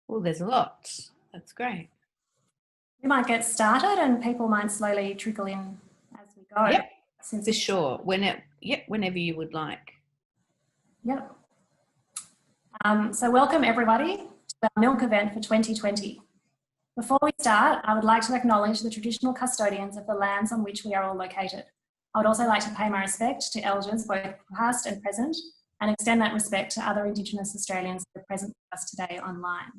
Well, there's a lot. That's great. We might get started and people might slowly trickle in as we go. Yep, for sure. Whenever you would like. Yep. So welcome everybody to our Milk event for 2020. Before we start, I would like to acknowledge the traditional custodians of the lands on which we are all located. I would also like to pay my respect to elders, both past and present, and extend that respect to other Indigenous Australians who are present with us today online.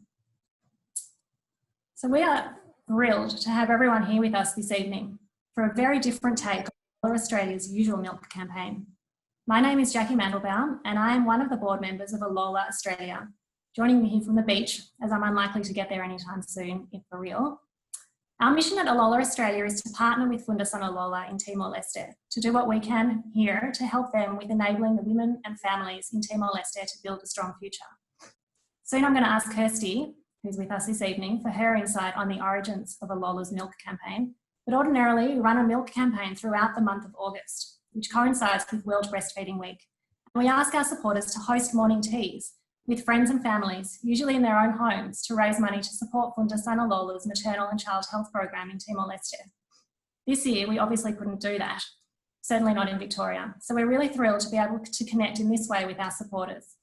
So we are thrilled to have everyone here with us this evening for a very different take on Australia's usual milk campaign. My name is Jackie Mandelbaum and I am one of the board members of Alola Australia, joining me here from the beach as I'm unlikely to get there anytime soon, if for real. Our mission at Alola Australia is to partner with Fundasaun Alola in Timor-Leste to do what we can here to help them with enabling the women and families in Timor-Leste to build a strong future. Soon I'm going to ask Kirsty, who's with us this evening, for her insight on the origins of Alola's milk campaign. But ordinarily, we run a milk campaign throughout the month of August, which coincides with World Breastfeeding Week. And we ask our supporters to host morning teas with friends and families, usually in their own homes, to raise money to support Fundasaun Alola's maternal and child health program in Timor-Leste. This year, we obviously couldn't do that, certainly not in Victoria. So we're really thrilled to be able to connect in this way with our supporters.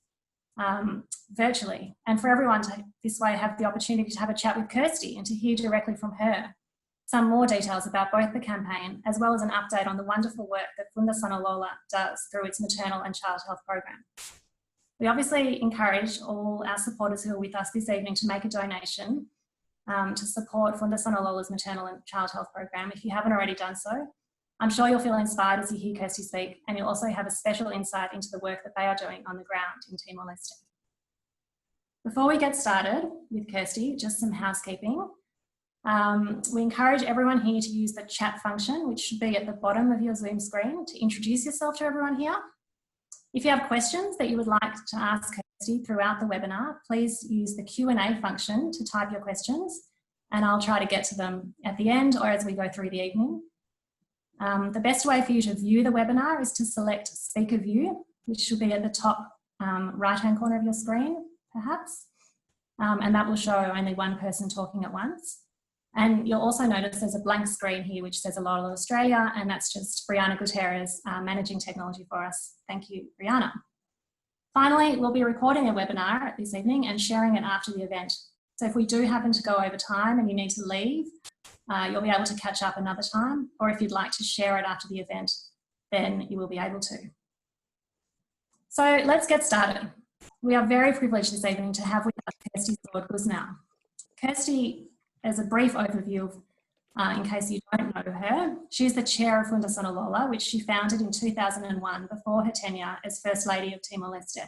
Virtually, and for everyone to this way have the opportunity to have a chat with Kirsty and to hear directly from her some more details about both the campaign as well as an update on the wonderful work that Fundasaun Alola does through its maternal and child health program. We obviously encourage all our supporters who are with us this evening to make a donation to support Fundasaun Alola's maternal and child health program if you haven't already done so. I'm sure you'll feel inspired as you hear Kirsty speak, and you'll also have a special insight into the work that they are doing on the ground in Timor-Leste. Before we get started with Kirsty, just some housekeeping. We encourage everyone here to use the chat function, which should be at the bottom of your Zoom screen, to introduce yourself to everyone here. If you have questions that you would like to ask Kirsty throughout the webinar, please use the Q&A function to type your questions, and I'll try to get to them at the end or as we go through the evening. The best way for you to view the webinar is to select Speaker View, which should be at the top right-hand corner of your screen, perhaps, and that will show only one person talking at once. And you'll also notice there's a blank screen here which says Alola Australia, and that's just Brianna Gutierrez managing technology for us. Thank you, Brianna. Finally, we'll be recording a webinar this evening and sharing it after the event. So if we do happen to go over time and you need to leave, you'll be able to catch up another time, or if you'd like to share it after the event, then you will be able to. So let's get started. We are very privileged this evening to have with us Kirsty Gusmão. Kirsty, as a brief overview of, in case you don't know her, she's the chair of Fundasaun Alola, which she founded in 2001 before her tenure as First Lady of Timor-Leste,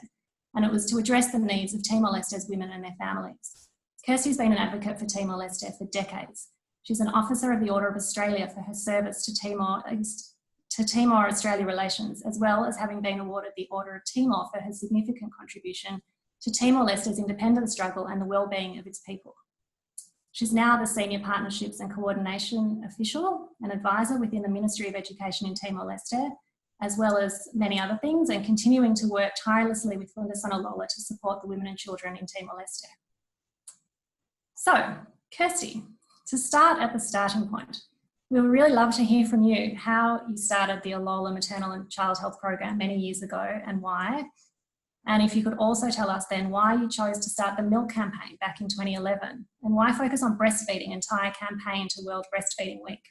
and it was to address the needs of Timor-Leste's women and their families. Kirsty's been an advocate for Timor-Leste for decades. She's an officer of the Order of Australia for her service to Timor-Australia relations, as well as having been awarded the Order of Timor for her significant contribution to Timor-Leste's independence struggle and the well-being of its people. She's now the Senior Partnerships and Coordination Official and Advisor within the Ministry of Education in Timor-Leste, as well as many other things, and continuing to work tirelessly with Fundasaun Alola to support the women and children in Timor-Leste. So, Kirsty, to start at the starting point, we would really love to hear from you how you started the Alola Maternal and Child Health Program many years ago and why. And if you could also tell us then why you chose to start the milk campaign back in 2011 and why focus on breastfeeding and tie a campaign to World Breastfeeding Week.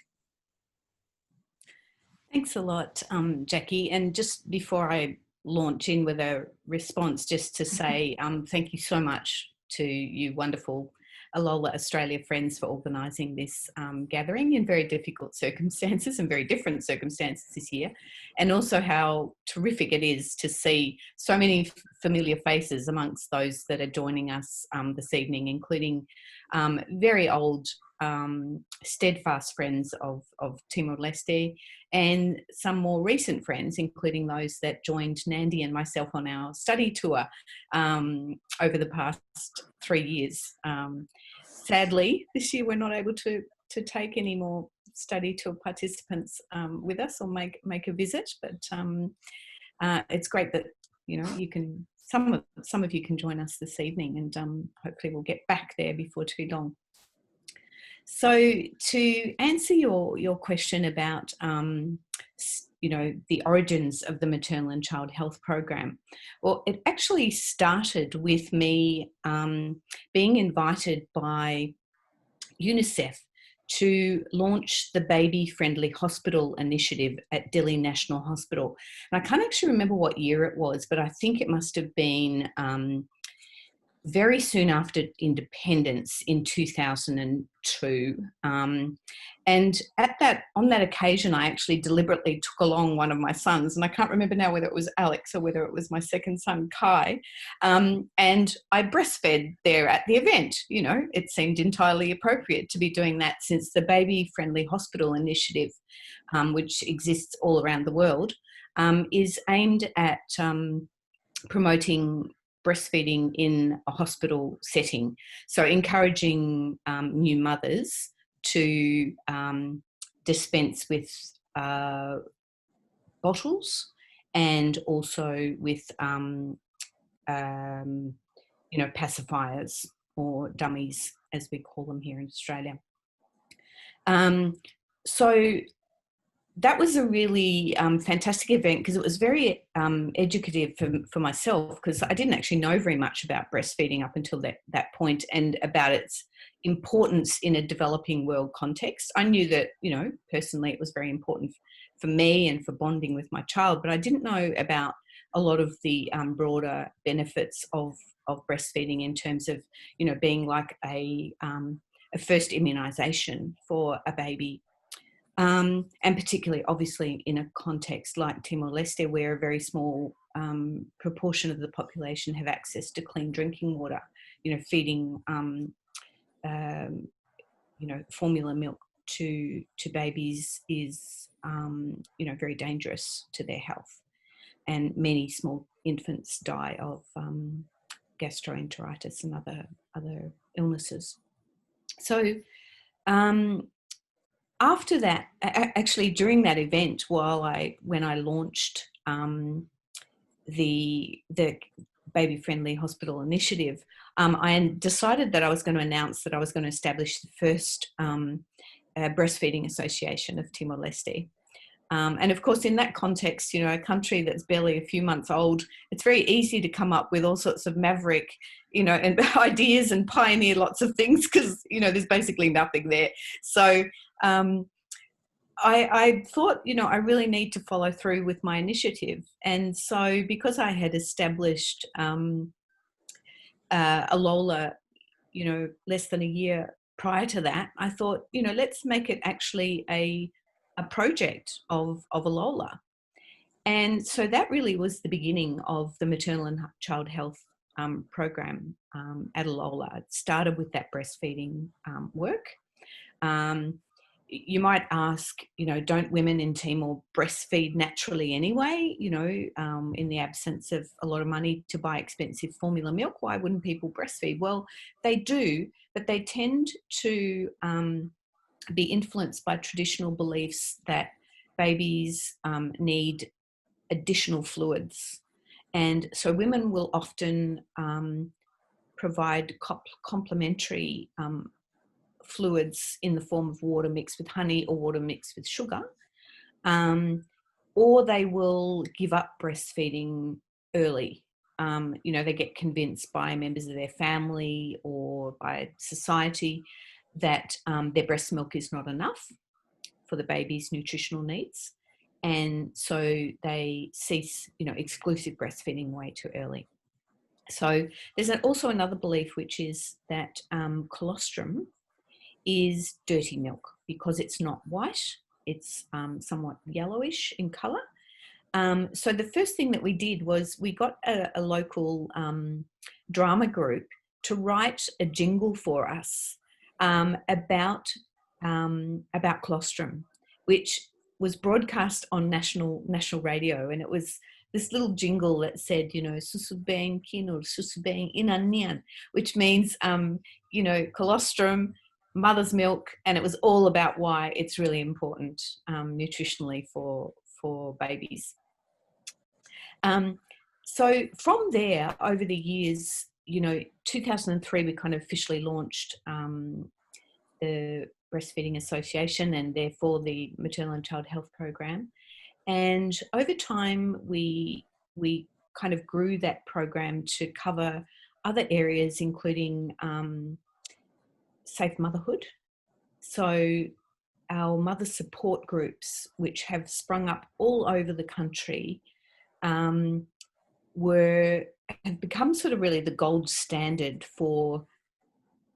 Thanks a lot, Jackie. And just before I launch in with a response, just to say thank you so much to you wonderful Alola Australia friends for organising this gathering in very difficult circumstances and very different circumstances this year, and also how terrific it is to see so many familiar faces amongst those that are joining us this evening, including very old steadfast friends of Timor-Leste and some more recent friends, including those that joined Nandi and myself on our study tour over the past 3 years. Sadly, this year we're not able to take any more study tour participants with us or make a visit, but it's great that you can some of you can join us this evening, and hopefully we'll get back there before too long. So to answer your question about the origins of the Maternal and Child Health Program, well, it actually started with me being invited by UNICEF to launch the Baby Friendly Hospital initiative at Delhi National Hospital. And I can't actually remember what year it was, but I think it must have been very soon after independence in 2002. And on that occasion, I actually deliberately took along one of my sons, and I can't remember now whether it was Alex or whether it was my second son, Kai, and I breastfed there at the event. It seemed entirely appropriate to be doing that, since the Baby Friendly Hospital initiative, which exists all around the world, is aimed at promoting breastfeeding in a hospital setting. So encouraging new mothers to dispense with bottles, and also with pacifiers, or dummies as we call them here in Australia. So that was a really fantastic event, because it was very educative for myself, because I didn't actually know very much about breastfeeding up until that point, and about its importance in a developing world context. I knew that, personally it was very important for me and for bonding with my child, but I didn't know about a lot of the broader benefits of breastfeeding, in terms of, being like a first immunisation for a baby. And particularly, obviously, in a context like Timor-Leste, where a very small proportion of the population have access to clean drinking water, feeding, formula milk to babies is, very dangerous to their health. And many small infants die of gastroenteritis and other illnesses. So, after that, actually during that event, when I launched the Baby Friendly Hospital initiative, I decided that I was going to announce that I was going to establish the first breastfeeding association of Timor-Leste. And of course, in that context, a country that's barely a few months old, it's very easy to come up with all sorts of maverick, and ideas, and pioneer lots of things, because, there's basically nothing there. So I thought, I really need to follow through with my initiative. And so, because I had established Alola, less than a year prior to that, I thought, let's make it actually a project of Alola. And so that really was the beginning of the Maternal and Child Health program at Alola. It started with that breastfeeding work. You might ask, don't women in Timor breastfeed naturally anyway? In the absence of a lot of money to buy expensive formula milk, why wouldn't people breastfeed? Well, they do, but they tend to be influenced by traditional beliefs that babies need additional fluids. And so women will often provide complementary fluids in the form of water mixed with honey or water mixed with sugar, or they will give up breastfeeding early. They get convinced by members of their family or by society that their breast milk is not enough for the baby's nutritional needs, and so they cease, exclusive breastfeeding way too early. So there's also another belief, which is that colostrum is dirty milk because it's not white, it's somewhat yellowish in colour. So the first thing that we did was we got a local drama group to write a jingle for us about colostrum, which was broadcast on national radio, and it was this little jingle that said, susubeng kin or susubeng inanian, which means, colostrum, mother's milk, and it was all about why it's really important nutritionally for babies. So from there, over the years, 2003, we kind of officially launched the Breastfeeding Association and therefore the Maternal and Child Health Program. And over time, we kind of grew that program to cover other areas, including safe motherhood. So our mother support groups, which have sprung up all over the country, have become sort of really the gold standard for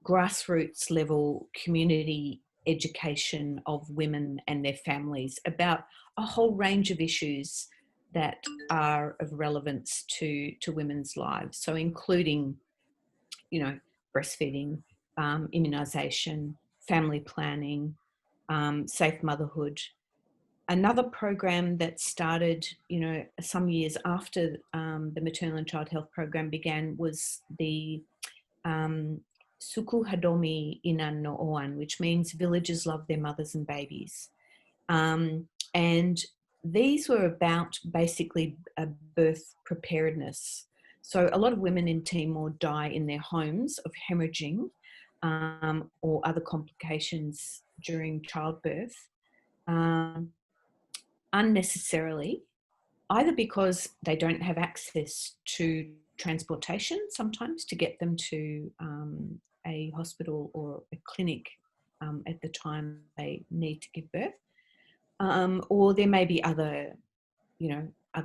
grassroots level community education of women and their families about a whole range of issues that are of relevance to women's lives. So including, breastfeeding, immunisation, family planning, safe motherhood. Another program that started, some years after the Maternal and Child Health Program began was the Suku Hadomi Inan no Oan, which means villagers love their mothers and babies. And these were about basically a birth preparedness. So a lot of women in Timor die in their homes of hemorrhaging or other complications during childbirth, unnecessarily, either because they don't have access to transportation sometimes to get them to a hospital or a clinic at the time they need to give birth, or there may be other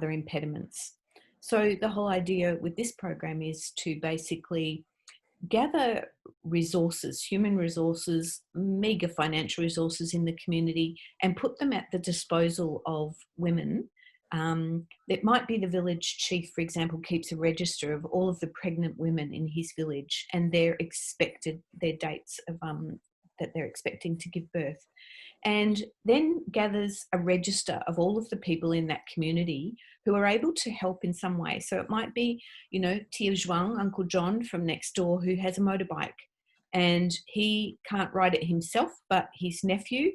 impediments. So the whole idea with this program is to basically gather resources, human resources, meagre financial resources in the community, and put them at the disposal of women. It might be the village chief, for example, keeps a register of all of the pregnant women in his village and their dates of that they're expecting to give birth, and then gathers a register of all of the people in that community who are able to help in some way. So it might be, Tia Zhuang, Uncle John from next door, who has a motorbike and he can't ride it himself, but his nephew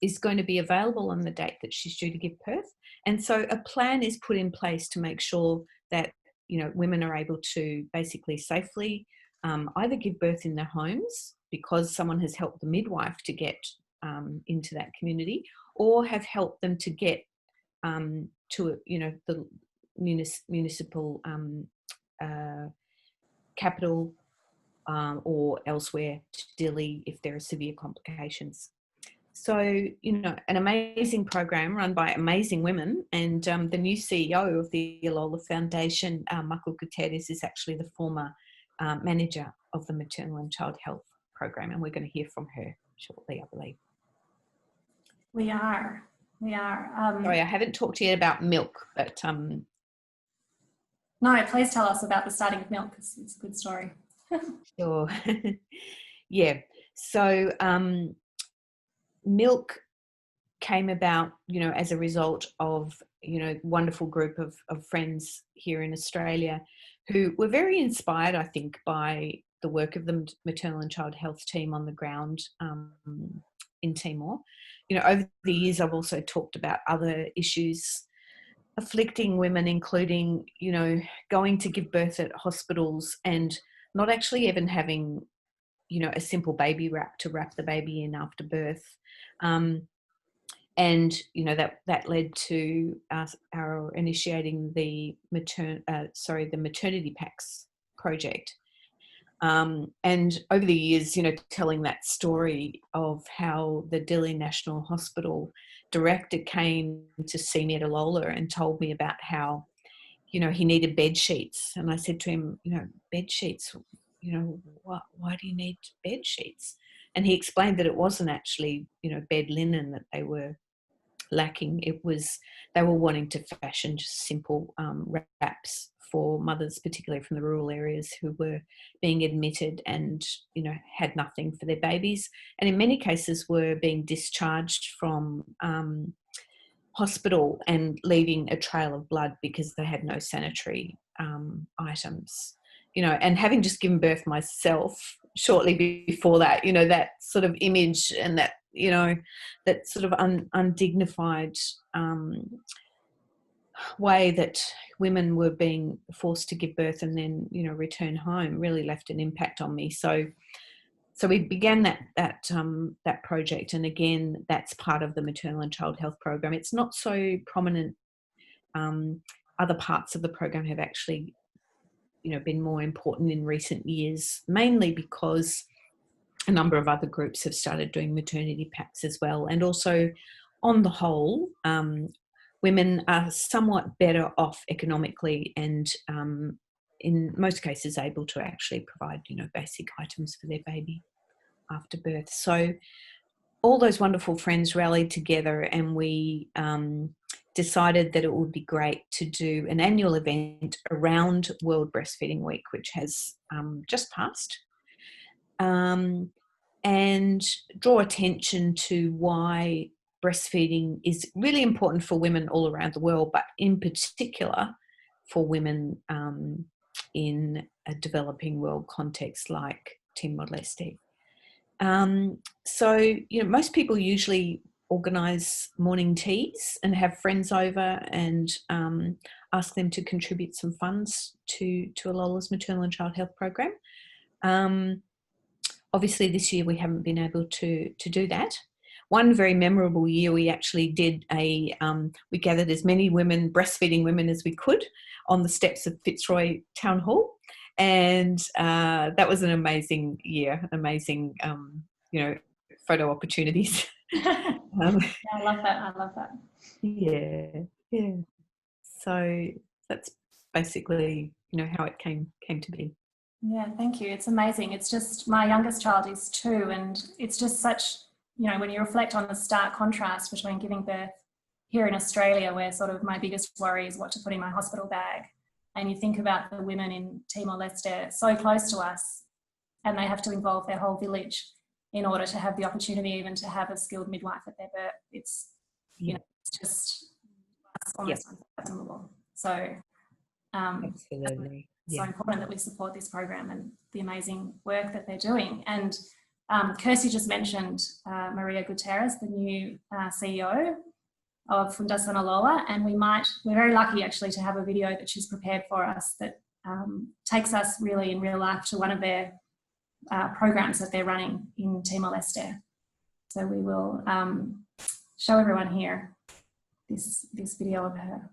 is going to be available on the date that she's due to give birth. And so a plan is put in place to make sure that, women are able to basically safely either give birth in their homes because someone has helped the midwife to get into that community, or have helped them to get to the municipal capital or elsewhere to Delhi if there are severe complications. So, an amazing program run by amazing women, and the new CEO of the Alola Foundation, Mako Guterres, is actually the former manager of the Maternal and Child Health Program, and we're going to hear from her shortly, I believe. We are. Sorry, I haven't talked to you about milk, but... No, please tell us about the starting of milk, because it's a good story. Sure. Yeah. So milk came about, as a result of, wonderful group of friends here in Australia who were very inspired, I think, by the work of the Maternal and Child Health team on the ground in Timor. Over the years, I've also talked about other issues afflicting women, including, going to give birth at hospitals and not actually even having, a simple baby wrap to wrap the baby in after birth. And, that led to our initiating the maternity packs project. And over the years, telling that story of how the Delhi National Hospital director came to see me at Alola and told me about how, he needed bed sheets. And I said to him, bed sheets, why do you need bed sheets? And he explained that it wasn't actually, bed linen that they were lacking. It was, they were wanting to fashion just simple wraps for mothers, particularly from the rural areas, who were being admitted and, had nothing for their babies. And in many cases were being discharged from hospital and leaving a trail of blood because they had no sanitary items. And having just given birth myself shortly before that, that sort of image and that, that sort of undignified way that women were being forced to give birth and then, you know, return home really left an impact on me. So we began that project, and again, that's part of the maternal and child health program. It's not so prominent. Other parts of the program have actually, you know, been more important in recent years, mainly because a number of other groups have started doing maternity packs as well. And also, on the whole, women are somewhat better off economically and in most cases able to actually provide, you know, basic items for their baby after birth. So all those wonderful friends rallied together, and we decided that it would be great to do an annual event around World Breastfeeding Week, which has just passed, and draw attention to why breastfeeding is really important for women all around the world, but in particular for women in a developing world context like Timor-Leste. So, you know, most people usually organise morning teas and have friends over and ask them to contribute some funds to Alola's maternal and child health program. Obviously, this year we haven't been able to do that. One very memorable year, we actually did we gathered as many women, breastfeeding women, as we could on the steps of Fitzroy Town Hall. And that was an amazing year, amazing, you know, photo opportunities. Yeah, I love that. Yeah. So that's basically, you know, how it came to be. Yeah, thank you. It's amazing. It's just, my youngest child is 2, and it's just such, you know, when you reflect on the stark contrast between giving birth here in Australia, where sort of my biggest worry is what to put in my hospital bag, and you think about the women in Timor-Leste so close to us, and they have to involve their whole village in order to have the opportunity even to have a skilled midwife at their birth. It's, you know, it's just almost unfathomable. So absolutely. It's so important that we support this program and the amazing work that they're doing. And Kirsty just mentioned Maria Gutierrez, the new CEO of Fundasaun Alola, and we're very lucky actually to have a video that she's prepared for us that takes us really in real life to one of their programs that they're running in Timor-Leste. So we will show everyone here this video of her.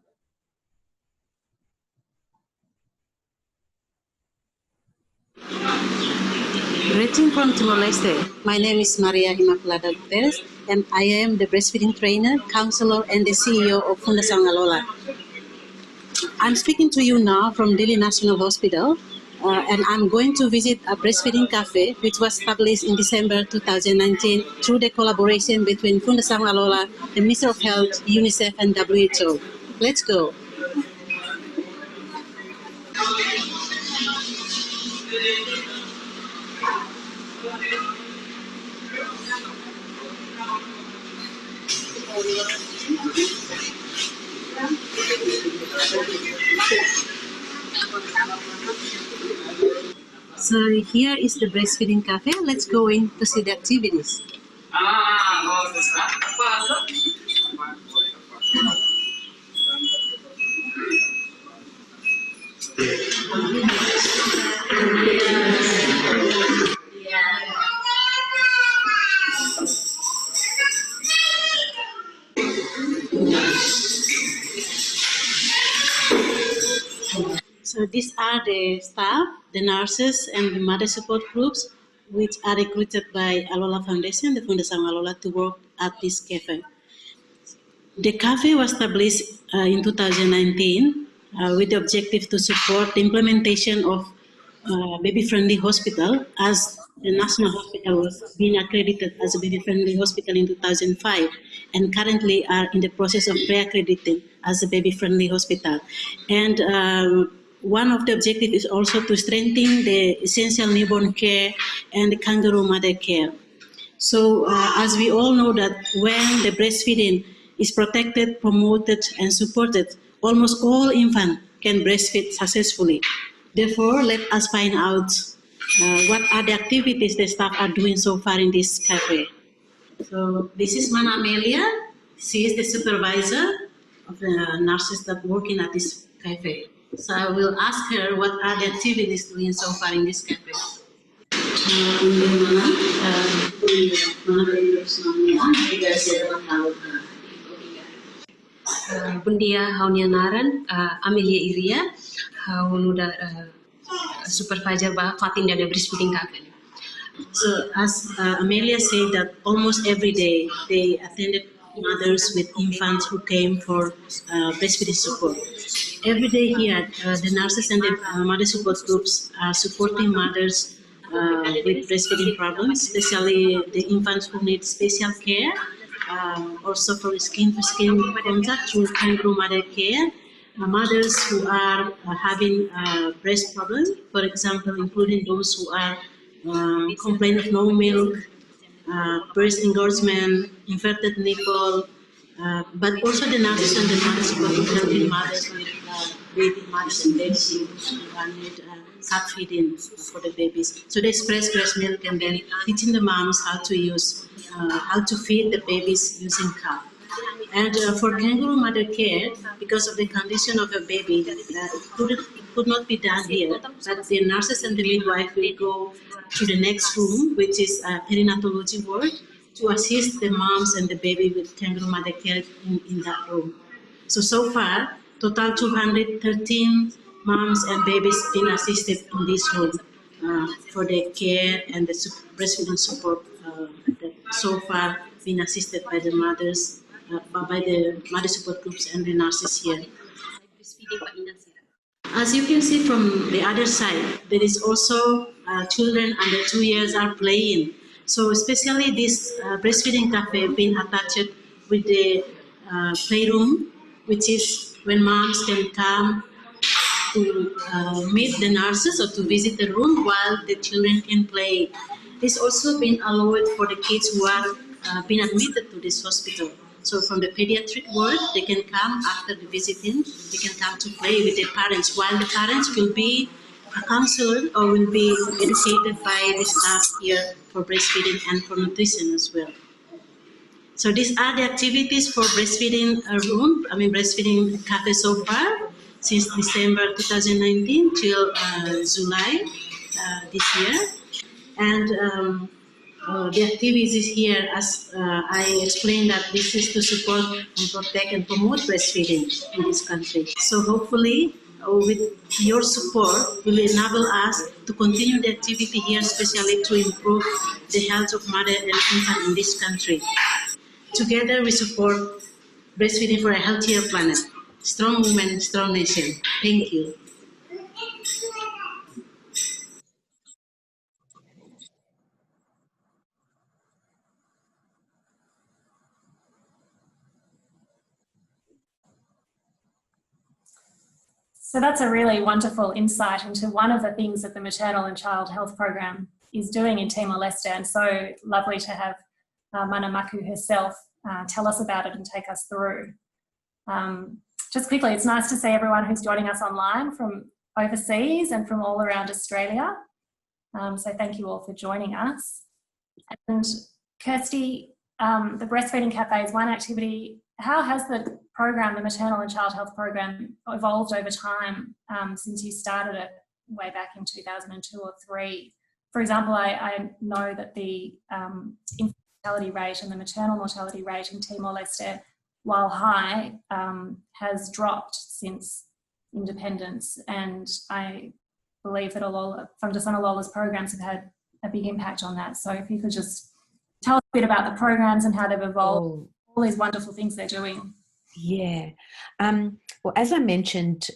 Greeting from Timor-Leste. My name is Maria Immaculada Gutierrez, and I am the breastfeeding trainer, counselor, and the CEO of Fundasaun Alola. I'm speaking to you now from Delhi National Hospital, and I'm going to visit a breastfeeding cafe, which was established in December 2019 through the collaboration between Fundasaun Alola, the Ministry of Health, UNICEF, and WHO. Let's go. So here is the breastfeeding cafe. Let's go in to see the activities. So these are the staff, the nurses, and the mother support groups, which are recruited by Alola Foundation, the Fundasaun Alola, to work at this cafe. The cafe was established in 2019 with the objective to support the implementation of baby-friendly hospital, as the national hospital was being accredited as a baby-friendly hospital in 2005, and currently are in the process of re-accrediting as a baby-friendly hospital. And one of the objectives is also to strengthen the essential newborn care and the kangaroo mother care. So as we all know that when the breastfeeding is protected, promoted, and supported, almost all infants can breastfeed successfully. Therefore, let us find out what are the activities the staff are doing so far in this cafe. So this is Mana Amelia. She is the supervisor of the nurses that working at this cafe. So I will ask her what are the activities doing so far in this cafe. Bundia haunianaran Amelia Iria haunuda supervisor ba Fatin dari Breastfeeding Cafe. So as Amelia said that almost every day they attended mothers with infants who came for breastfeeding support. Every day here, the nurses and the mother support groups are supporting mothers with breastfeeding problems, especially the infants who need special care, also for skin-to-skin contact through kangaroo mother care, mothers who are having breast problems, for example, including those who are complain of no milk, breast engorgement, inverted nipple, but also the nurses and the mothers who are helping mothers with baby mothers and babies who need cup feeding for the babies. So they express breast milk and then teaching the moms how to use, how to feed the babies using cup. And for kangaroo mother care, because of the condition of a baby, it could not be done here. But the nurses and the midwife will go to the next room, which is a perinatology ward, to assist the moms and the baby with kangaroo mother care in that room. So far, total 213 moms and babies been assisted in this room for the care and the breastfeeding support that so far been assisted by the mothers, by the mother support groups and the nurses here. As you can see from the other side, there is also children under 2 years are playing. So especially this breastfeeding cafe been attached with the playroom, which is when moms can come to meet the nurses or to visit the room while the children can play. This also been allowed for the kids who are been admitted to this hospital. So from the pediatric ward, they can come after the visiting, they can come to play with their parents, while the parents will be counseled or will be educated by the staff here for breastfeeding and for nutrition as well. So these are the activities for breastfeeding room, breastfeeding cafe so far, since December 2019 till July this year. And the activities here, as I explained, that this is to support and protect and promote breastfeeding in this country. So hopefully, with your support, will enable us to continue the activity here, especially to improve the health of mother and infant in this country. Together, we support breastfeeding for a healthier planet. Strong women, strong nation. Thank you. So that's a really wonderful insight into one of the things that the Maternal and Child Health Program is doing in Timor-Leste, and so lovely to have Mana Maku herself tell us about it and take us through. Just quickly, it's nice to see everyone who's joining us online from overseas and from all around Australia. So thank you all for joining us. And Kirsty, the Breastfeeding Cafe is one activity. How has the program, the Maternal and Child Health Program, evolved over time since you started it way back in 2002 or 3? For example, I know that the infant mortality rate and the maternal mortality rate in Timor-Leste, while high, has dropped since independence, and I believe that Fundasaun Alola's programs have had a big impact on that. So if you could just tell us a bit about the programs and how they've evolved, all these wonderful things they're doing. Yeah. Well, as I mentioned,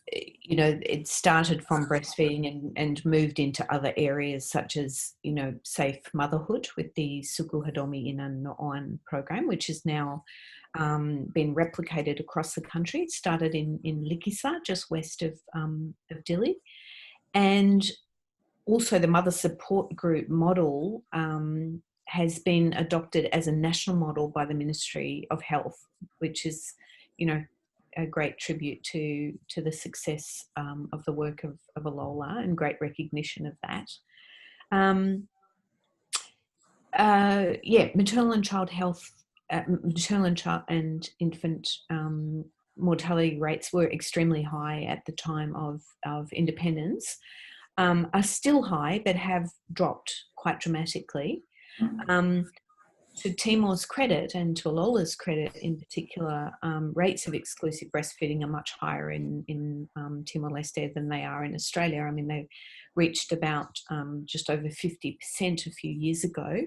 it started from breastfeeding and moved into other areas such as, safe motherhood with the Suku Hadomi Inan No'on program, which has now been replicated across the country. It started in Likisa, just west of Dili. And also the mother support group model has been adopted as a national model by the Ministry of Health, which is, a great tribute to the success of the work of Alola and great recognition of that. Maternal and child health maternal and infant mortality rates were extremely high at the time of independence, are still high but have dropped quite dramatically. To Timor's credit and to Alola's credit in particular, rates of exclusive breastfeeding are much higher in Timor-Leste than they are in Australia. I mean, they reached about just over 50% a few years ago,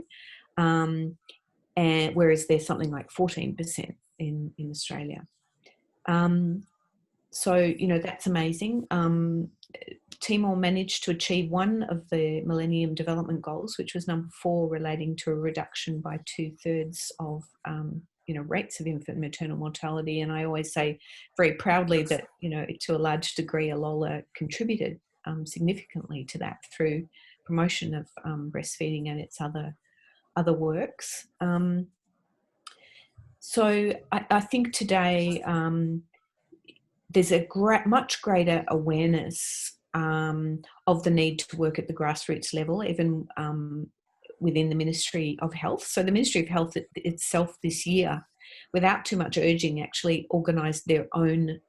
and whereas there's something like 14% in Australia. So, you know, that's amazing. Timor managed to achieve one of the Millennium Development Goals, which was number 4, relating to a reduction by 2/3 of, you know, rates of infant maternal mortality. And I always say very proudly that, you know, to a large degree, Alola contributed significantly to that through promotion of breastfeeding and its other works. So I think today there's a much greater awareness of the need to work at the grassroots level, even within the Ministry of Health. So the Ministry of Health itself this year, without too much urging, actually organised their own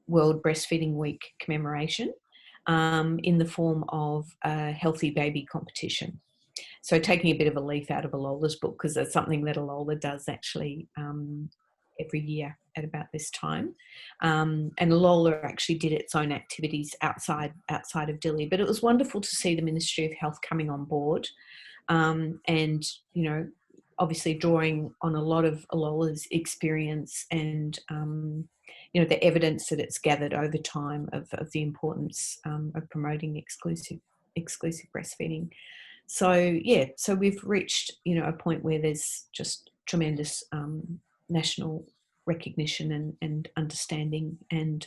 World Breastfeeding Week commemoration in the form of a healthy baby competition. So taking a bit of a leaf out of Alola's book, because that's something that Alola does actually every year at about this time. And Alola actually did its own activities outside of Dili. But it was wonderful to see the Ministry of Health coming on board and, you know, obviously drawing on a lot of Alola's experience and, you know, the evidence that it's gathered over time of the importance of promoting exclusive breastfeeding. So, yeah, so we've reached, you know, a point where there's just tremendous national recognition and understanding. And,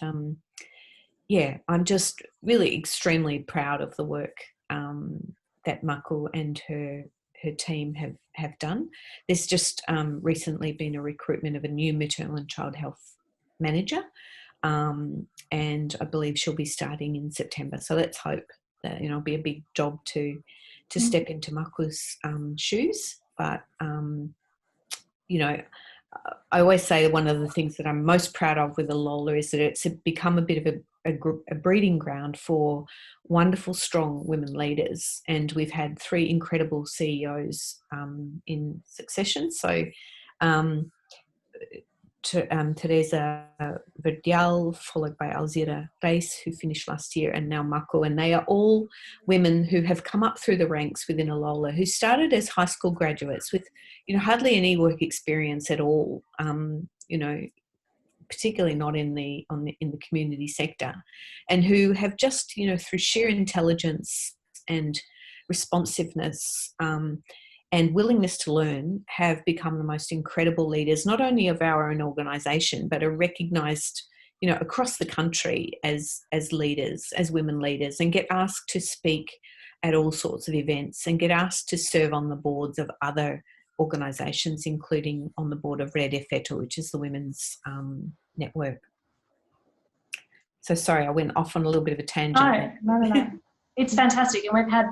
yeah, I'm just really extremely proud of the work that Maku and her team have done. There's just recently been a recruitment of a new maternal and child health manager, and I believe she'll be starting in September. So let's hope that, you know, it'll be a big job to step into Maku's shoes. But, you know, I always say one of the things that I'm most proud of with Alola is that it's become a bit of a breeding ground for wonderful, strong women leaders. And we've had 3 incredible CEOs in succession. So Teresa Verdial, followed by Alzira Reis, who finished last year, and now Maku. And they are all women who have come up through the ranks within Alola, who started as high school graduates with, you know, hardly any work experience at all, you know, particularly not in the community sector, and who have just, you know, through sheer intelligence and responsiveness and willingness to learn, have become the most incredible leaders, not only of our own organisation, but are recognised, you know, across the country as leaders, as women leaders, and get asked to speak at all sorts of events and get asked to serve on the boards of other organisations, including on the board of Red Efeto, which is the women's network. So sorry, I went off on a little bit of a tangent. No. It's fantastic, and we've had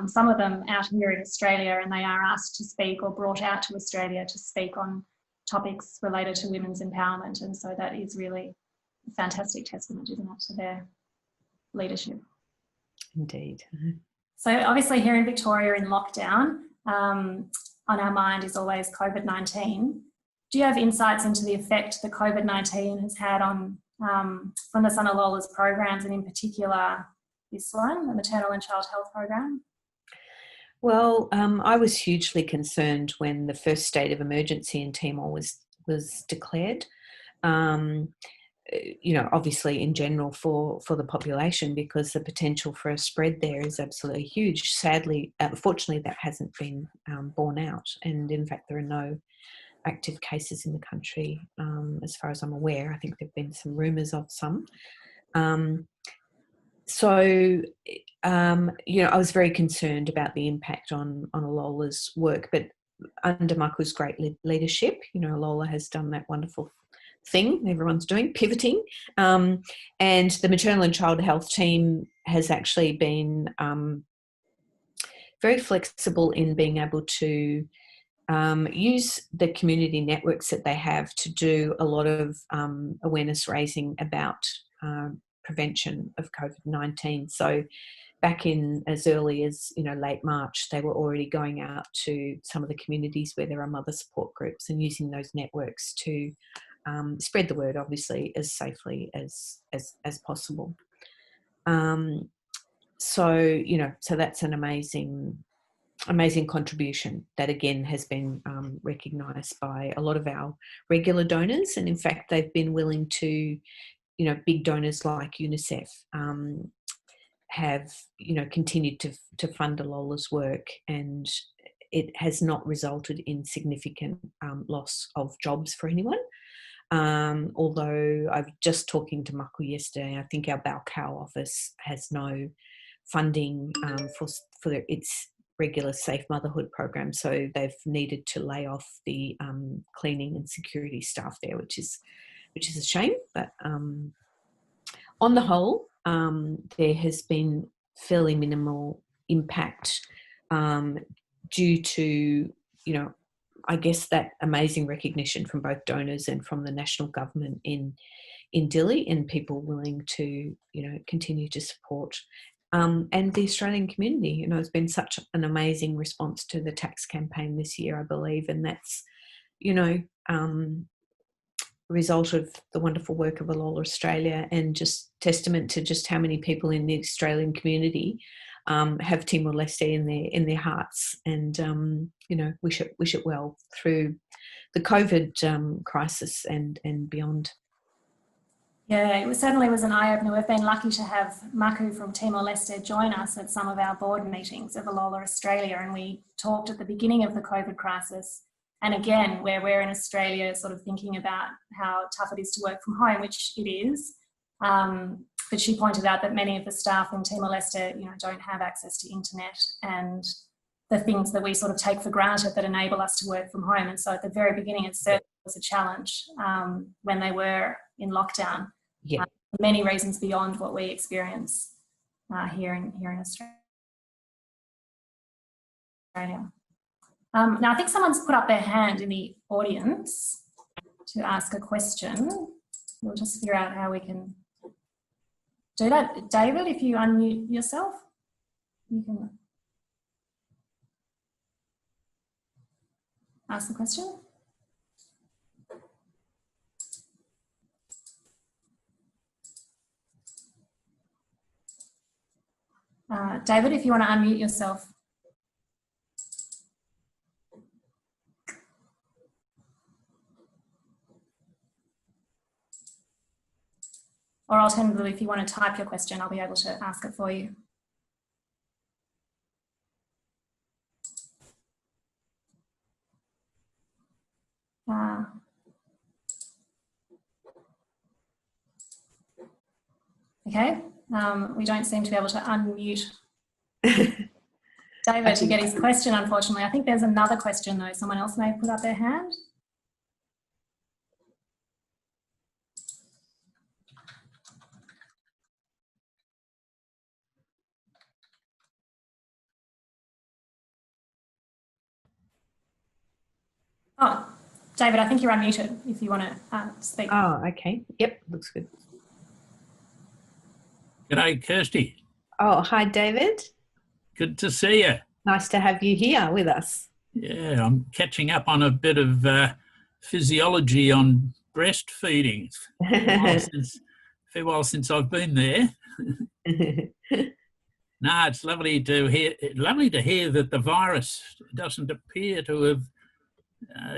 some of them out here in Australia, and they are asked to speak or brought out to Australia to speak on topics related to women's empowerment, and so that is really a fantastic testament, isn't it, to their leadership. Indeed. So obviously here in Victoria in lockdown, on our mind is always COVID-19. Do you have insights into the effect that COVID-19 has had on Fundasaun Alola's programs, and in particular this one, the Maternal and Child Health Program? Well, I was hugely concerned when the first state of emergency in Timor was declared. You know, obviously in general for the population, because the potential for a spread there is absolutely huge. Sadly, fortunately, that hasn't been borne out, and in fact, there are no active cases in the country as far as I'm aware. I think there've been some rumours of some. So, you know, I was very concerned about the impact on Alola's work, but under Maku's great leadership, you know, Alola has done that wonderful thing everyone's doing, pivoting, and the maternal and child health team has actually been very flexible in being able to use the community networks that they have to do a lot of awareness raising about prevention of COVID-19. So back in as early as, late March, they were already going out to some of the communities where there are mother support groups and using those networks to spread the word, obviously, as safely as possible. So that's an amazing contribution that again has been recognised by a lot of our regular donors, and in fact they've been willing to, big donors like UNICEF have continued to fund Alola's work, and it has not resulted in significant loss of jobs for anyone. Although I was just talking to Maku yesterday, I think our Balcow office has no funding for its regular safe motherhood program, so they've needed to lay off the cleaning and security staff there, which is a shame. But on the whole, there has been fairly minimal impact due to, I guess, that amazing recognition from both donors and from the national government in Dili, and people willing to, continue to support. And the Australian community, it's been such an amazing response to the tax campaign this year, I believe, and that's, result of the wonderful work of Alola Australia, and just testament to just how many people in the Australian community have Timor-Leste in their hearts, and wish it well through the COVID crisis and beyond. Yeah, it certainly was an eye-opener. We've been lucky to have Maku from Timor-Leste join us at some of our board meetings of Alola Australia, and we talked at the beginning of the COVID crisis, and again, where we're in Australia sort of thinking about how tough it is to work from home, which it is. But she pointed out that many of the staff in Timor-Leste, don't have access to internet and the things that we sort of take for granted that enable us to work from home. And so at the very beginning, it certainly was a challenge when they were in lockdown. Yeah. For many reasons beyond what we experience here in Australia. Now, I think someone's put up their hand in the audience to ask a question. We'll just figure out how we can do that. David, if you unmute yourself, you can ask the question. David, if you want to unmute yourself. Or alternatively, if you want to type your question, I'll be able to ask it for you. Okay, we don't seem to be able to unmute David to get his question, unfortunately. I think there's another question though. Someone else may have put up their hand. Oh, David, I think you're unmuted if you want to speak. Oh, okay. Yep, looks good. G'day, Kirsty. Oh, hi, David. Good to see you. Nice to have you here with us. Yeah, I'm catching up on a bit of physiology on breastfeeding. A fair while since I've been there. No, it's lovely to hear that the virus doesn't appear to have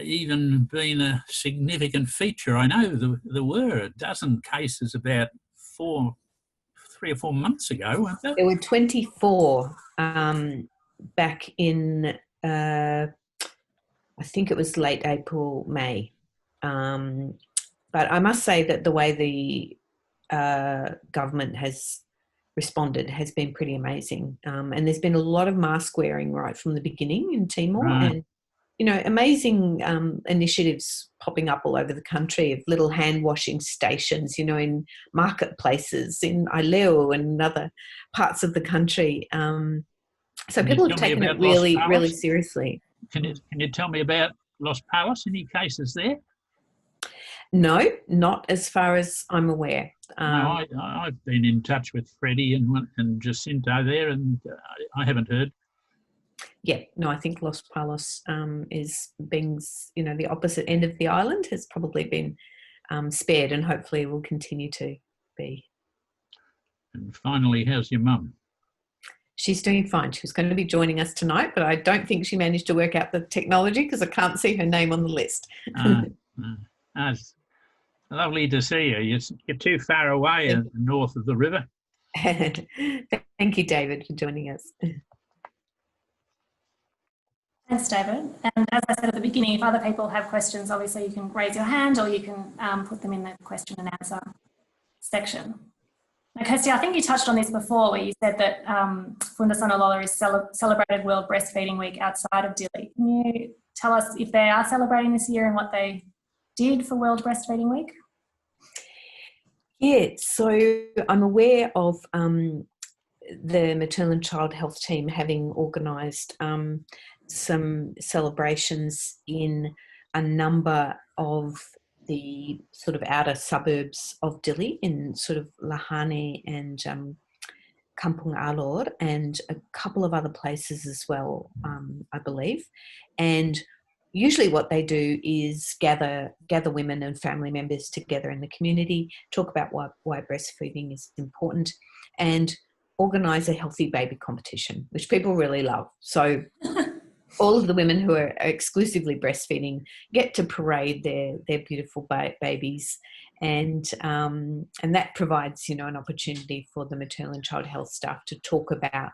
even been a significant feature. I know there were a dozen cases about 3 or 4 months ago, weren't there? There were 24 back in, I think it was late April, May. But I must say that the way the government has responded has been pretty amazing. And there's been a lot of mask wearing right from the beginning in Timor. Right. And amazing initiatives popping up all over the country of little hand washing stations, in marketplaces, in lieu and other parts of the country. So people have taken it really, really seriously. Can you tell me about Los Palos? Any cases there? No, not as far as I'm aware. No, I've been in touch with Freddie and Jacinto there, and I haven't heard. Yeah, no, I think Los Palos is being, the opposite end of the island has probably been spared, and hopefully will continue to be. And finally, how's your mum? She's doing fine. She was going to be joining us tonight, but I don't think she managed to work out the technology because I can't see her name on the list. It's lovely to see you. You're too far away north of the river. Thank you, David, for joining us. Thanks, David. And as I said at the beginning, if other people have questions, obviously you can raise your hand or you can put them in the question and answer section. Now, Kirsty, I think you touched on this before where you said that Fundasaun Alola is celebrated World Breastfeeding Week outside of Dili. Can you tell us if they are celebrating this year and what they did for World Breastfeeding Week? Yeah, so I'm aware of the Maternal and Child Health team having organised some celebrations in a number of the sort of outer suburbs of Dili, in sort of Lahane and Kampung Alor, and a couple of other places as well, I believe. And usually what they do is gather women and family members together in the community, talk about why breastfeeding is important, and organise a healthy baby competition, which people really love. So all of the women who are exclusively breastfeeding get to parade their beautiful babies, and that provides, an opportunity for the maternal and child health staff to talk about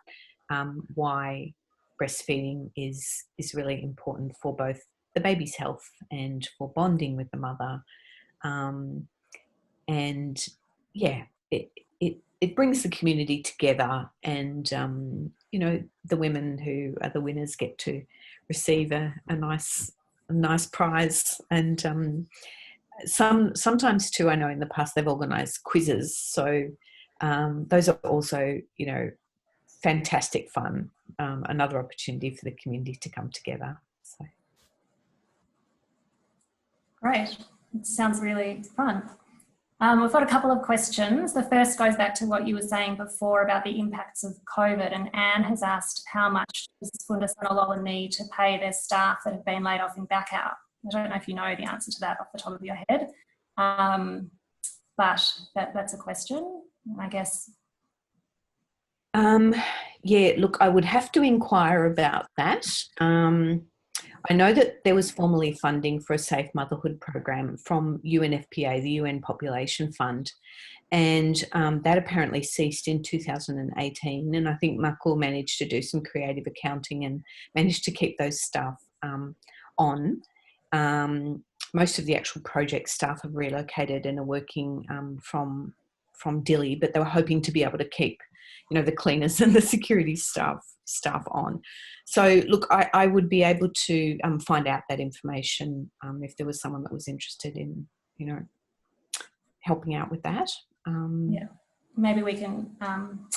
why breastfeeding is really important for both the baby's health and for bonding with the mother. And yeah, it brings the community together, and the women who are the winners get to receive a nice prize. And sometimes too, I know in the past they've organised quizzes, so those are also fantastic fun. Another opportunity for the community to come together. So great, it sounds really fun. We've got a couple of questions. The first goes back to what you were saying before about the impacts of COVID, and Anne has asked how much does Fundasaun Alola need to pay their staff that have been laid off in Backout? I don't know if you know the answer to that off the top of your head, but that's a question, I guess. Yeah, look, I would have to inquire about that. I know that there was formerly funding for a safe motherhood program from UNFPA, the UN Population Fund, and that apparently ceased in 2018. And I think Makul managed to do some creative accounting and managed to keep those staff on. Most of the actual project staff have relocated and are working from Dili, but they were hoping to be able to keep the cleaners and the security staff on. So look, I would be able to find out that information if there was someone that was interested in helping out with that. Yeah, maybe we can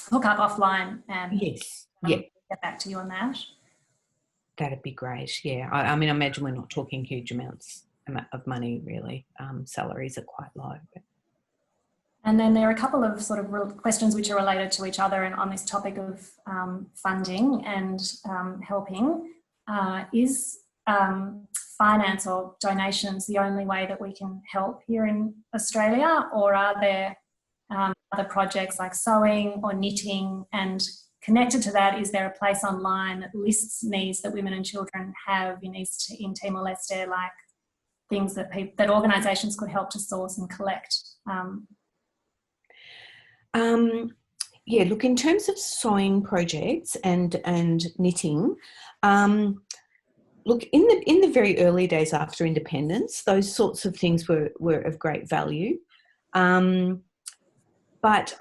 hook up offline and yes, get back to you on that. That'd be great. Yeah, I mean, I imagine we're not talking huge amounts of money really. Salaries are quite low. But. And then there are a couple of sort of questions which are related to each other and on this topic of funding and helping. Is finance or donations the only way that we can help here in Australia, or are there other projects like sewing or knitting? And connected to that, is there a place online that lists needs that women and children have in Timor-Leste, like things that organisations could help to source and collect? Yeah, look, in terms of sewing projects and knitting, look, in the very early days after independence, those sorts of things were of great value. But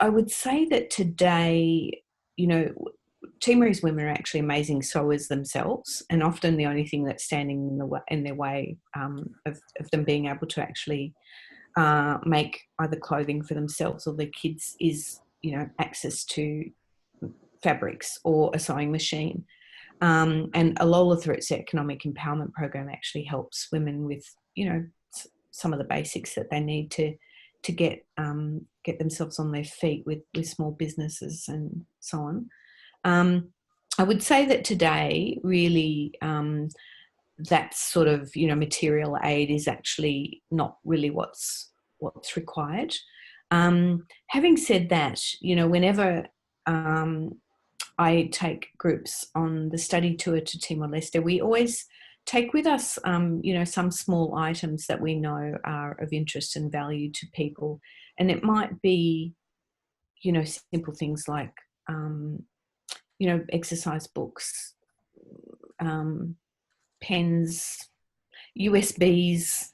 I would say that today, Timorese women are actually amazing sewers themselves, and often the only thing that's standing in their way of them being able to actually make either clothing for themselves or their kids is, access to fabrics or a sewing machine. And Alola, through its economic empowerment program, actually helps women with, some of the basics that they need to get themselves on their feet with small businesses and so on. I would say that today, really, that sort of, material aid is actually not really what's required. Having said that, whenever I take groups on the study tour to Timor-Leste, we always take with us, some small items that we know are of interest and value to people. And it might be, simple things like, exercise books, pens, USBs.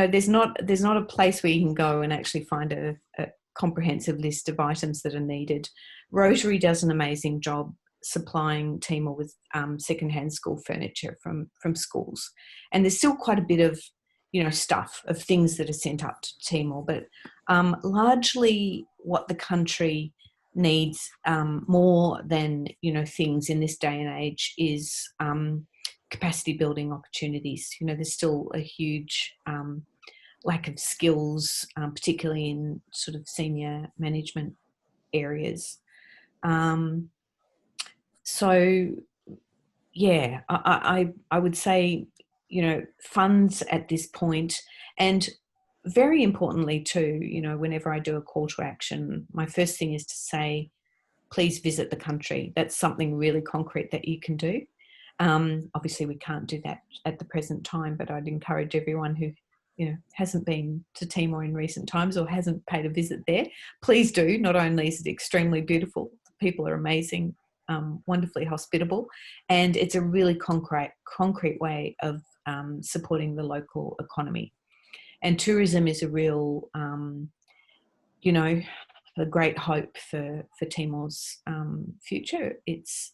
There's not a place where you can go and actually find a comprehensive list of items that are needed. Rotary does an amazing job supplying Timor with secondhand school furniture from schools, and there's still quite a bit of stuff of things that are sent up to Timor, but largely what the country needs more than things in this day and age is capacity building opportunities. There's still a huge lack of skills, particularly in sort of senior management areas. So, yeah, I would say, funds at this point, and very importantly too, whenever I do a call to action, my first thing is to say, please visit the country. That's something really concrete that you can do. Obviously, we can't do that at the present time, but I'd encourage everyone who hasn't been to Timor in recent times or hasn't paid a visit there, please do. Not only is it extremely beautiful, people are amazing, wonderfully hospitable, and it's a really concrete way of supporting the local economy. And tourism is a real, a great hope for Timor's future. It's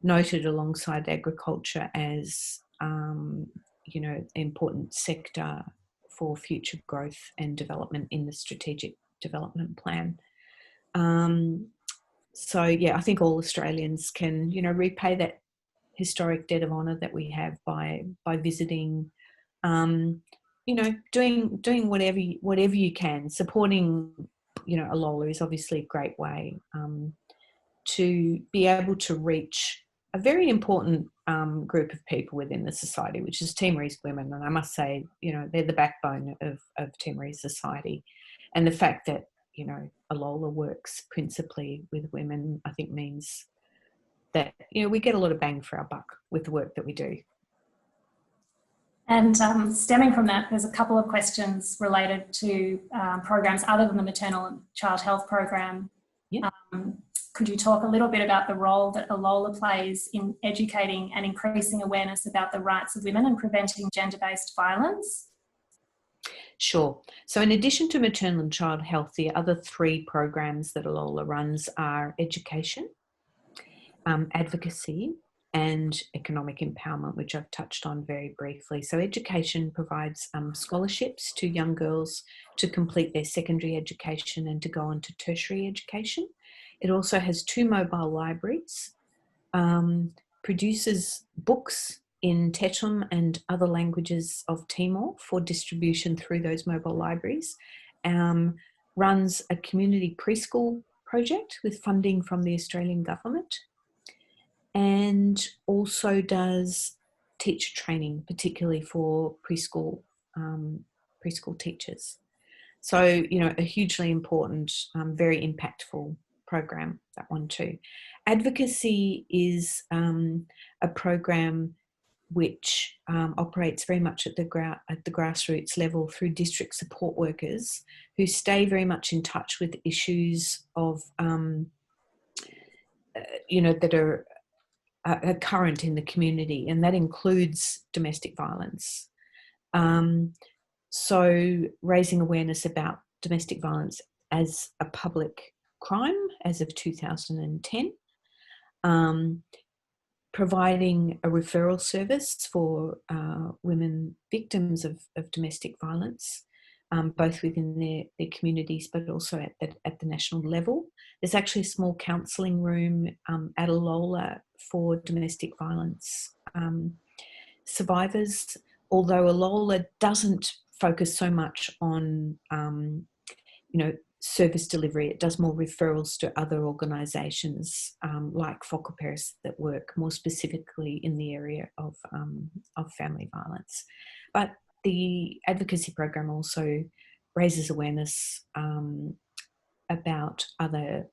noted alongside agriculture as, an important sector for future growth and development in the strategic development plan. So, yeah, I think all Australians can, repay that historic debt of honour that we have by visiting, doing whatever you can. Supporting, Alola is obviously a great way to be able to reach a very important group of people within the society, which is Timorese women. And I must say, they're the backbone of Timorese society. And the fact that, Alola works principally with women, I think means that, we get a lot of bang for our buck with the work that we do. And stemming from that, there's a couple of questions related to programs other than the maternal and child health program. Yeah. Could you talk a little bit about the role that Alola plays in educating and increasing awareness about the rights of women and preventing gender-based violence? Sure. So in addition to maternal and child health, the other three programs that Alola runs are education, advocacy, and economic empowerment, which I've touched on very briefly. So education provides scholarships to young girls to complete their secondary education and to go on to tertiary education. It also has 2 mobile libraries, produces books in Tetum and other languages of Timor for distribution through those mobile libraries, runs a community preschool project with funding from the Australian government, and also does teacher training, particularly for preschool teachers. So, a hugely important, very impactful program, that one too. Advocacy is a program which operates very much at the grassroots level through district support workers who stay very much in touch with issues of, that are current in the community, and that includes domestic violence. So raising awareness about domestic violence as a public crime as of 2010, providing a referral service for women victims of domestic violence, both within their communities, but also at the national level. There's actually a small counselling room at Alola for domestic violence survivors, although Alola doesn't focus so much on, service delivery. It does more referrals to other organisations like Whakaperis that work more specifically in the area of family violence. But the advocacy program also raises awareness about other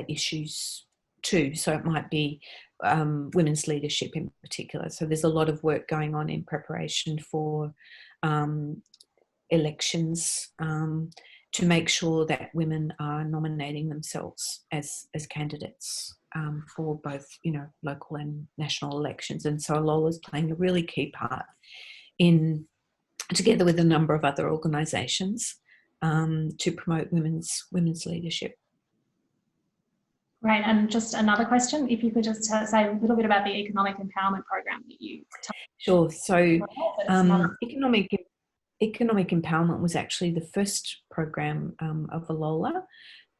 issues too. So it might be women's leadership in particular. So there's a lot of work going on in preparation for elections to make sure that women are nominating themselves as candidates for both, local and national elections. And so Alola is playing a really key part in, together with a number of other organisations, to promote women's leadership. Right, and just another question, if you could just say a little bit about the economic empowerment program that you Sure. So economic empowerment was actually the first program of Alola,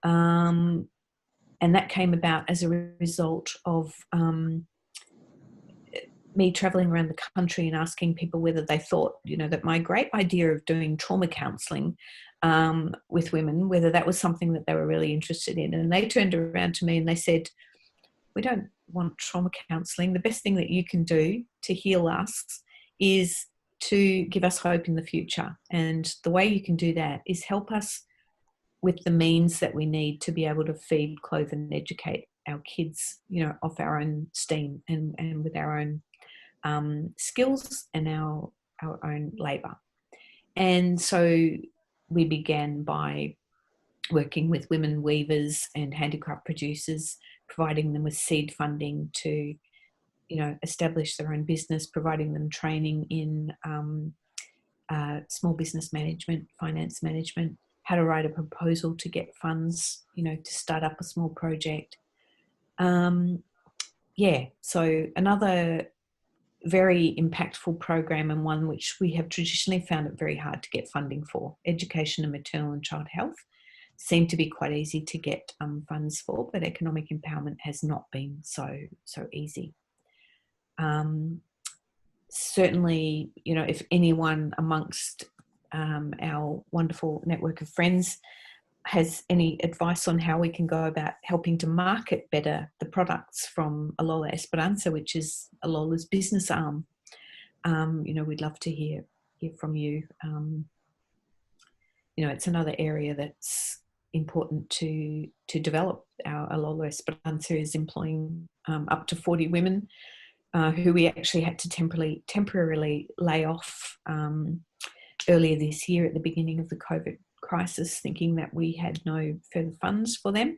and that came about as a result of me travelling around the country and asking people whether they thought, that my great idea of doing trauma counselling with women, whether that was something that they were really interested in. And they turned around to me and they said, we don't want trauma counselling. The best thing that you can do to heal us is to give us hope in the future. And the way you can do that is help us with the means that we need to be able to feed, clothe and educate our kids, off our own steam and with our own skills and our own labour. And so we began by working with women weavers and handicraft producers, providing them with seed funding to, establish their own business, providing them training in small business management, finance management, how to write a proposal to get funds, to start up a small project. So another very impactful program, and one which we have traditionally found it very hard to get funding for. Education and maternal and child health seem to be quite easy to get funds for, but economic empowerment has not been so easy. Certainly, if anyone amongst our wonderful network of friends has any advice on how we can go about helping to market better the products from Alola Esperanza, which is Alola's business arm, we'd love to hear from you. It's another area that's important to develop. Our Alola Esperanza is employing up to 40 women who we actually had to temporarily lay off earlier this year at the beginning of the COVID crisis, thinking that we had no further funds for them.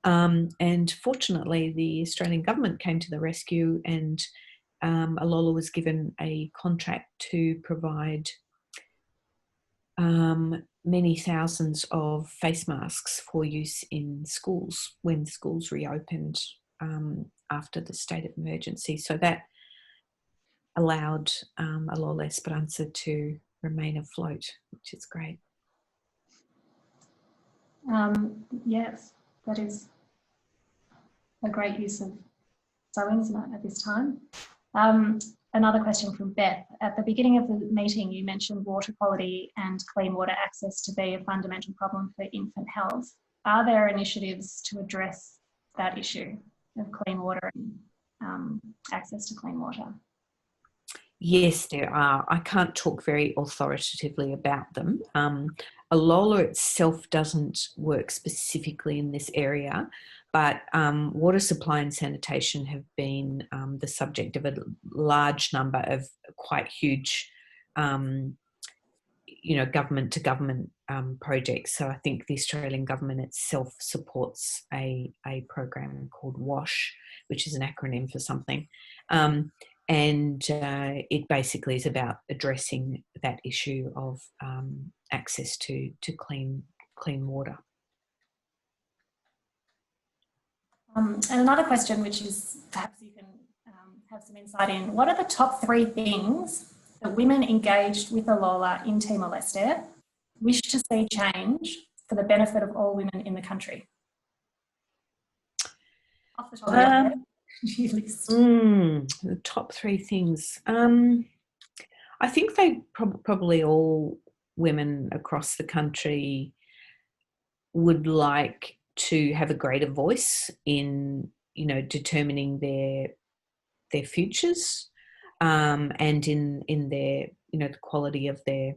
And fortunately, the Australian government came to the rescue, and Alola was given a contract to provide many thousands of face masks for use in schools when schools reopened after the state of emergency. So that allowed Alola Esperanza to remain afloat, which is great. Yes, that is a great use of sewing, isn't it, at this time? Another question from Beth. At the beginning of the meeting, you mentioned water quality and clean water access to be a fundamental problem for infant health. Are there initiatives to address that issue of clean water and access to clean water? Yes, there are. I can't talk very authoritatively about them. Alola itself doesn't work specifically in this area, but water supply and sanitation have been the subject of a large number of quite huge, government-to-government projects. So I think the Australian government itself supports a program called WASH, which is an acronym for something. And it basically is about addressing that issue of access to clean water. And another question, which is perhaps you can have some insight in. What are the top 3 things that women engaged with Alola in Timor-Leste wish to see change for the benefit of all women in the country? Off the top of your head, you list. The top 3 things. I think they probably all women across the country would like to have a greater voice in, you know, determining their futures, and in their, you know, the quality of their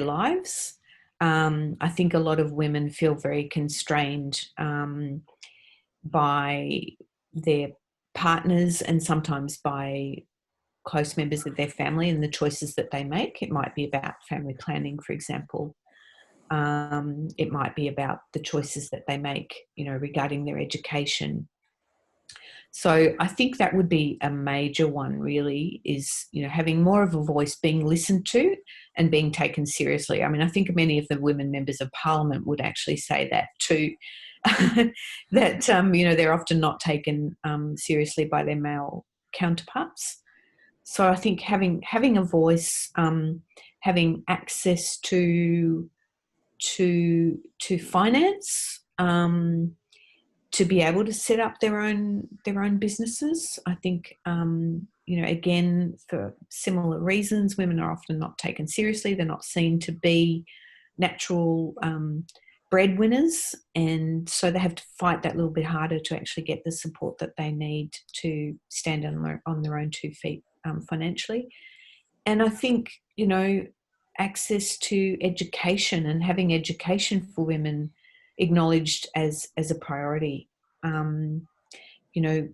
lives. I think a lot of women feel very constrained by their partners and sometimes by close members of their family and the choices that they make. It might be about family planning, for example. It might be about the choices that they make, you know, regarding their education. So I think that would be a major one, really, is, you know, having more of a voice, being listened to and being taken seriously. I mean, I think many of the women members of Parliament would actually say that too, that, you know, they're often not taken seriously by their male counterparts. So I think having a voice, having access to finance, to be able to set up their own businesses. I think, you know, again, for similar reasons, women are often not taken seriously. They're not seen to be natural breadwinners, and so they have to fight that little bit harder to actually get the support that they need to stand on their own 2 feet financially. And I think, you know, access to education and having education for women acknowledged as a priority. You know,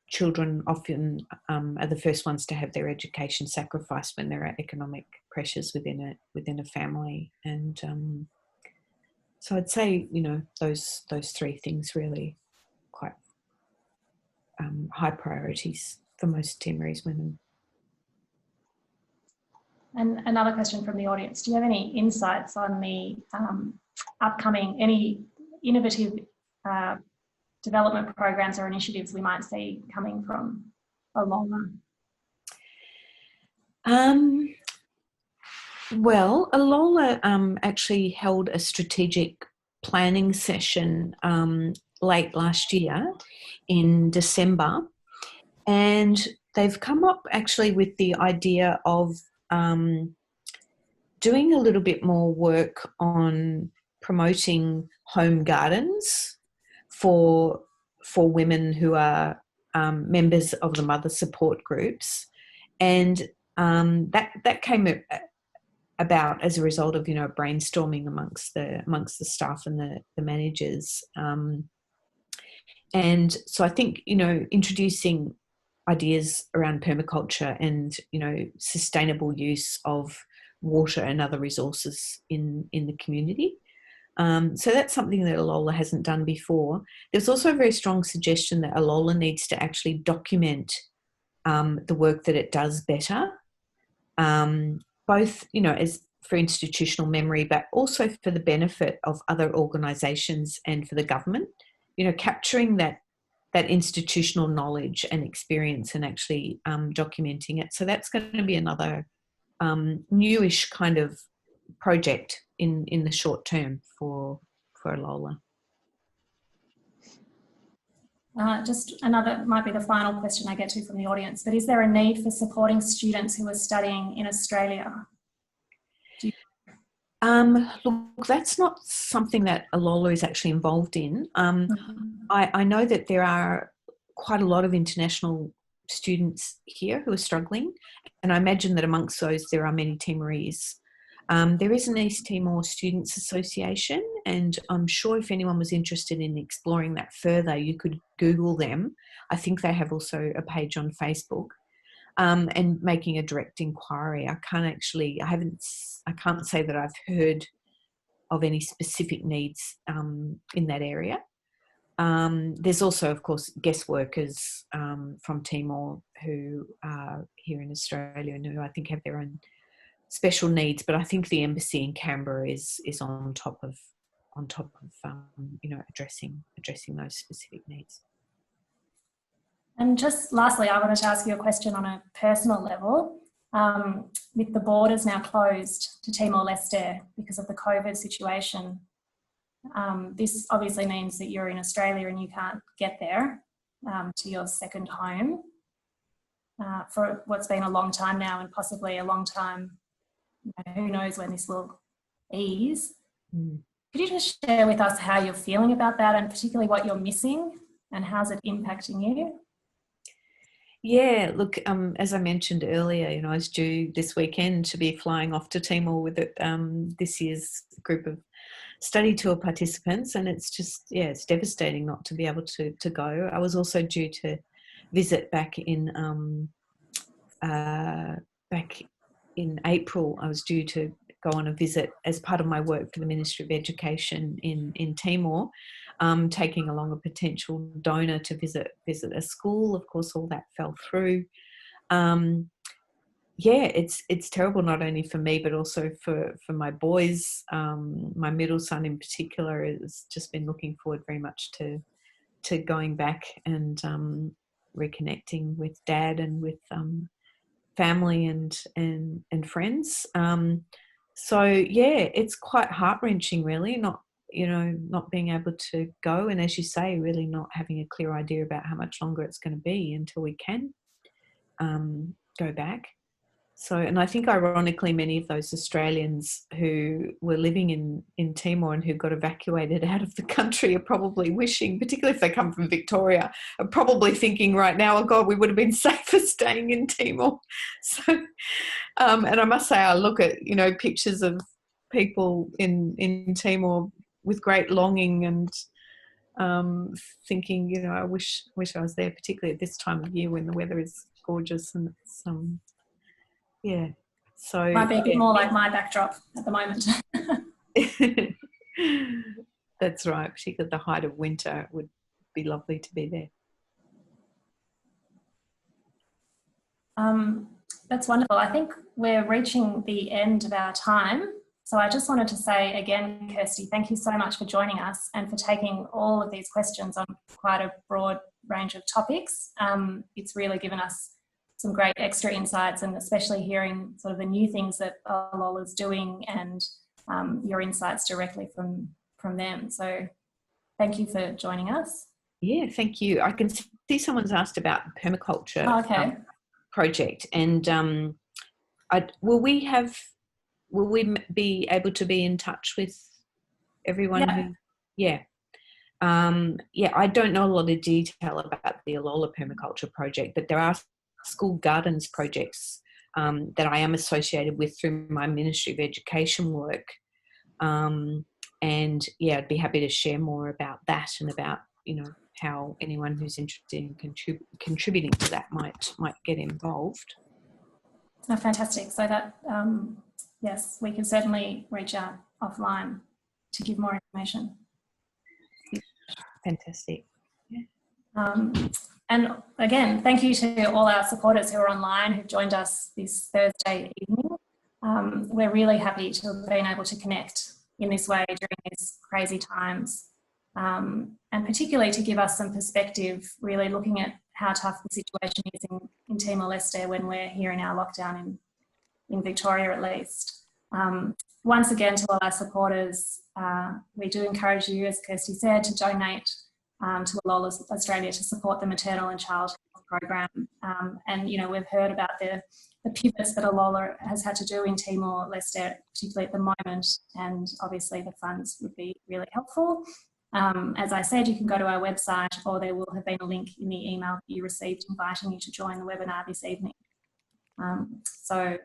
children often are the first ones to have their education sacrificed when there are economic pressures within a family. And so I'd say, you know, those 3 things really quite high priorities for most Timorese women. And another question from the audience. Do you have any insights on the upcoming, any innovative development programs or initiatives we might see coming from Alola? Well, Alola actually held a strategic planning session late last year in December, and they've come up actually with the idea of doing a little bit more work on promoting home gardens for women who are members of the mother support groups, and that came about as a result of, you know, brainstorming amongst the staff and the managers, and so I think, you know, introducing ideas around permaculture and, you know, sustainable use of water and other resources in the community. So that's something that Alola hasn't done before. There's also a very strong suggestion that Alola needs to actually document the work that it does better, both, you know, as for institutional memory, but also for the benefit of other organisations and for the government. You know, capturing that institutional knowledge and experience and actually documenting it. So that's going to be another newish kind of project in the short term for Alola. Just another, might be the final question I get to from the audience, but is there a need for supporting students who are studying in Australia? Look, that's not something that Alola is actually involved in. I know that there are quite a lot of international students here who are struggling, and I imagine that amongst those there are many Timorese. There is an East Timor Students Association, and I'm sure if anyone was interested in exploring that further, you could Google them. I think they have also a page on Facebook, and making a direct inquiry. I can't say that I've heard of any specific needs in that area. There's also, of course, guest workers from Timor who are here in Australia and who I think have their own special needs, but I think the embassy in Canberra is on top of you know, addressing those specific needs. And just lastly, I wanted to ask you a question on a personal level. with the borders now closed to Timor-Leste because of the COVID situation, this obviously means that you're in Australia and you can't get there to your second home for what's been a long time now, and possibly a long time, who knows when this will ease. Could you just share with us how you're feeling about that, and particularly what you're missing and how's it impacting you? Yeah, look, as I mentioned earlier, you know, I was due this weekend to be flying off to Timor with this year's group of study tour participants, and it's just, yeah, it's devastating not to be able to go. I was also due to visit back in April. I was due to go on a visit as part of my work for the Ministry of Education in Timor, taking along a potential donor to visit a school. Of course, all that fell through. Yeah, it's terrible, not only for me, but also for my boys. My middle son in particular has just been looking forward very much to going back and reconnecting with Dad and with family and friends. So yeah, it's quite heart-wrenching, really, not being able to go, and as you say, really not having a clear idea about how much longer it's going to be until we can go back. So, and I think ironically, many of those Australians who were living in Timor and who got evacuated out of the country are probably wishing, particularly if they come from Victoria, are probably thinking right now, oh God, we would have been safer staying in Timor. So, and I must say, I look at, pictures of people in Timor with great longing and thinking, I wish I was there, particularly at this time of year when the weather is gorgeous and it's yeah. So might be a bit more like my backdrop at the moment. That's right, particularly at the height of winter. It would be lovely to be there. That's wonderful. I think we're reaching the end of our time. So I just wanted to say again, Kirsty, thank you so much for joining us and for taking all of these questions on quite a broad range of topics. It's really given us some great extra insights, and especially hearing sort of the new things that Alola's doing and your insights directly from them. So thank you for joining us. Yeah, thank you. I can see someone's asked about the permaculture project, and will we be able to be in touch with everyone? Yeah. I don't know a lot of detail about the Alola permaculture project, but there are school gardens projects that I am associated with through my Ministry of Education work. And yeah, I'd be happy to share more about that and about, how anyone who's interested in contributing to that might get involved. Oh, fantastic. So that, yes, we can certainly reach out offline to give more information. Fantastic. And again, thank you to all our supporters who are online who've joined us this Thursday evening. We're really happy to have been able to connect in this way during these crazy times, and particularly to give us some perspective, really looking at how tough the situation is in Timor-Leste when we're here in our lockdown in Victoria at least. Once again, to all our supporters, we do encourage you, as Kirsty said, to donate to Alola Australia to support the maternal and child health program. And, we've heard about the pivots that Alola has had to do in Timor-Leste, particularly at the moment, and obviously the funds would be really helpful. As I said, you can go to our website, or there will have been a link in the email that you received inviting you to join the webinar this evening. So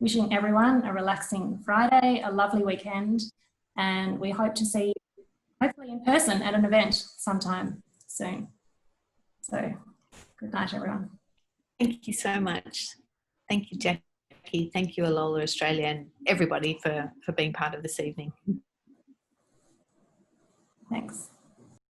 wishing everyone a relaxing Friday, a lovely weekend, and we hope to see you hopefully in person at an event sometime soon. So good night, everyone. Thank you so much. Thank you, Jackie. Thank you, Alola Australia, and everybody for being part of this evening. Thanks.